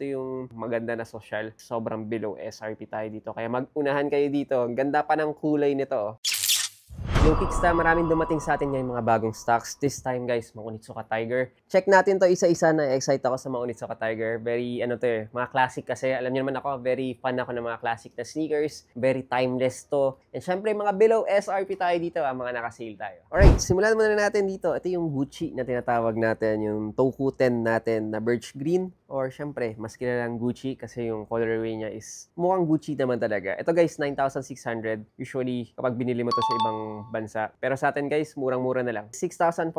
Ito yung maganda na social. Sobrang below SRP tayo dito. Kaya mag-unahan kayo dito. Ang ganda pa ng kulay nito. Yung Kicksta, maraming dumating sa atin ngayong mga bagong stocks. This time guys, Maunitsuka Tiger. Check natin to isa-isa. Na excited ako sa Maunitsuka Tiger. Very mga classic kasi. Alam niyo naman ako, very fan ako ng mga classic na sneakers. Very timeless to. And syempre mga below SRP tayo dito, mga naka-sale tayo. Alright, simulan muna natin dito. Ito yung Gucci na tinatawag natin, yung Toku 10 natin na birch green. Or syempre, mas kilalang Gucci kasi yung colorway niya is mukhang Gucci naman talaga. Ito guys, 9,600. Usually, kapag binili mo to sa ibang bansa. Pero sa atin guys, murang-mura na lang. 6,495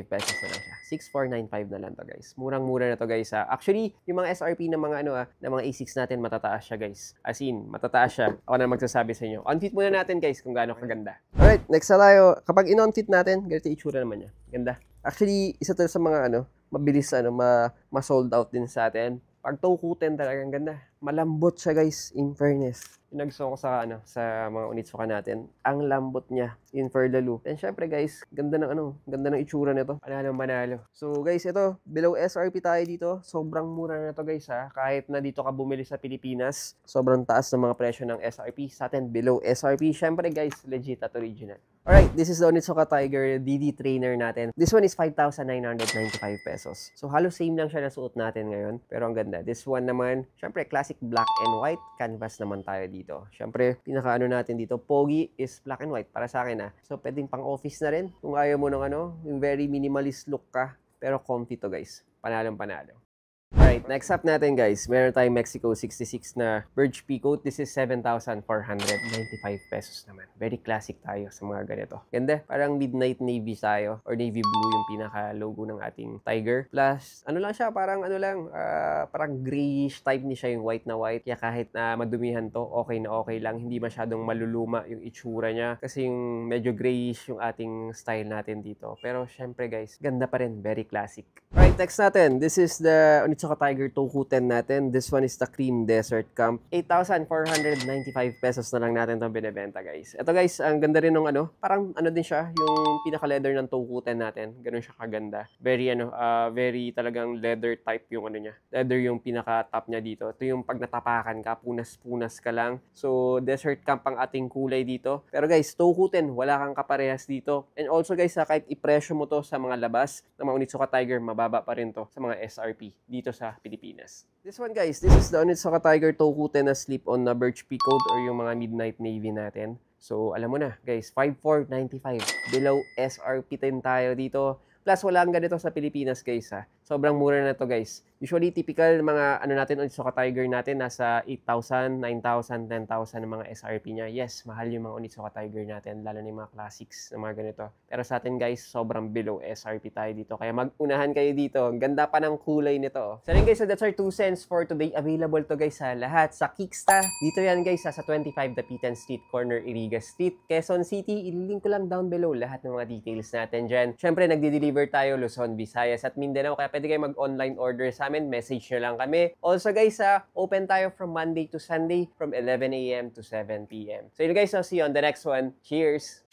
pesos na lang siya. 6,495 na lang to guys. Murang-mura na to guys ha. Actually, yung mga SRP ng mga ng mga A6 natin, matataas siya guys. As in, matataas siya. Ako na magsasabi sa inyo. On-fit muna natin guys kung gaano kaganda. Alright, next na tayo. Kapag in-on-fit natin, ganito itsura naman niya. Ganda. Actually, isa to sa mga mabilis ma-sold out din sa atin. Pag Toku 10 talagang ganda. Malambot siya guys, in fairness. Yung nagustuhan ko sa mga Onitsuka natin, ang lambot niya in Ferdalu. And syempre guys, ganda ng itsura nito. Manalo. So guys, ito, below SRP tayo dito. Sobrang mura na to guys ha. Kahit na dito ka bumili sa Pilipinas, sobrang taas ng mga presyo ng SRP. Sa atin, below SRP. Syempre guys, legit at original. Alright, this is the Onitsuka Tiger DD Trainer natin. This one is 5,995 pesos. So halos same lang siya na suot natin ngayon. Pero ang ganda. This one naman, syempre classic black and white. Canvas naman tayo dito. Syempre, pinaka natin dito, pogi is black and white para sa akin So pwedeng pang office na rin. Kung ayaw mo ng yung very minimalist look ka. Pero comfy to guys. Panalong-panalo. Alright, next up natin guys, meron tayong Mexico 66 na Birch Peacoat. This is 7,495 pesos naman. Very classic tayo sa mga ganito. Ganda, parang midnight navy tayo or navy blue yung pinaka-logo ng ating Tiger. Plus, lang siya, parang parang grayish type ni siya yung white na white. Kaya kahit na madumihan to, okay na okay lang. Hindi masyadong maluluma yung itsura niya. Kasi yung medyo grayish yung ating style natin dito. Pero syempre guys, ganda pa rin. Very classic. Alright, next natin. This is the Onitsuka Tiger Toku 10 natin. This one is the Cream Desert Camp. 8,495 pesos na lang natin itong binibenta guys. Ito guys, ang ganda rin ng parang din siya, yung pinaka-leather ng Toku 10 natin. Ganun siya kaganda. Very very talagang leather type yung niya. Leather yung pinaka-top niya dito. Ito yung pag natapakan ka, punas-punas ka lang. So, Desert Camp ang ating kulay dito. Pero guys, Toku 10, wala kang kaparehas dito. And also guys, kahit ipresyo mo to sa mga labas ng mga Onitsuka Tiger, mababa pa rin to sa mga SRP dito sa Pilipinas. This one guys, this is the Onitsuka Tiger Toku 10 na slip-on na Birch Peacoat or yung mga midnight navy natin. So, alam mo na guys, 5,495. Below SRP 10 tayo dito. Plus, wala ang ganito sa Pilipinas guys ha. Sobrang mura na to guys. Usually, typical mga natin, Onitsuka Tiger natin, nasa 8,000, 9,000, 10,000 ng mga SRP niya. Yes, mahal yung mga Onitsuka Tiger natin, lalo na yung mga classics na mga ganito. Pero sa atin guys, sobrang below SRP tayo dito. Kaya mag-unahan kayo dito. Ang ganda pa ng kulay nito. So yun guys, so that's our 2 cents for today. Available to guys sa lahat sa Kicksta. Dito yan guys, sa 25 Dapitan Street, corner Iriga Street, Quezon City. Ililink ko lang down below lahat ng mga details natin dyan. Siyempre, nagde-deliver tayo Luzon, Visayas at Mindanao. Kaya pwede kayo mag-online order sa amin, message nyo lang kami. Also guys, open tayo from Monday to Sunday from 11 AM to 7 PM. So yun guys, I'll see you on the next one. Cheers!